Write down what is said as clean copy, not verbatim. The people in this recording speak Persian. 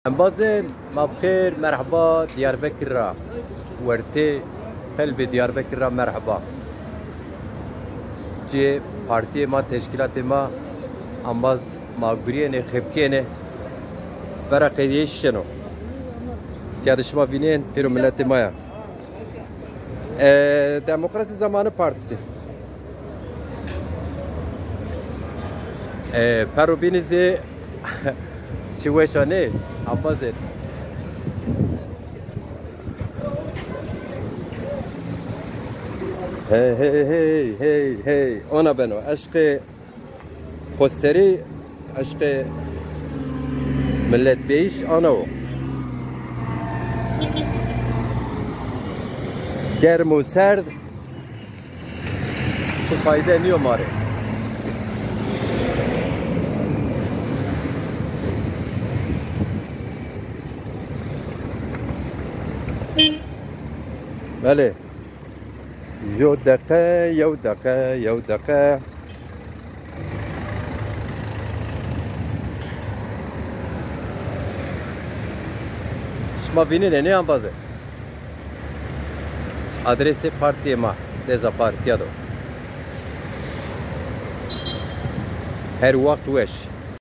انبازل ما بخير مرحبا دياربكر ورتي قلب دياربكر مرحبا جي بارتي ما تشكيلات ما انباز ما غرينه خبتينه برقيش شنو تيادش ما بينين بيرو ملت مايا ديمقراسی زمان پارتisi پرو بینیزی چی وشانه عبازه هی هی هی هی هی اونا بنو عشق خسری عشق ملت بیش آنو گرم و سرد چه فایده نیو ماره بله یو دقیقه شما بینین نه انبازه adresi partiye ma deza partiya do her vakt weş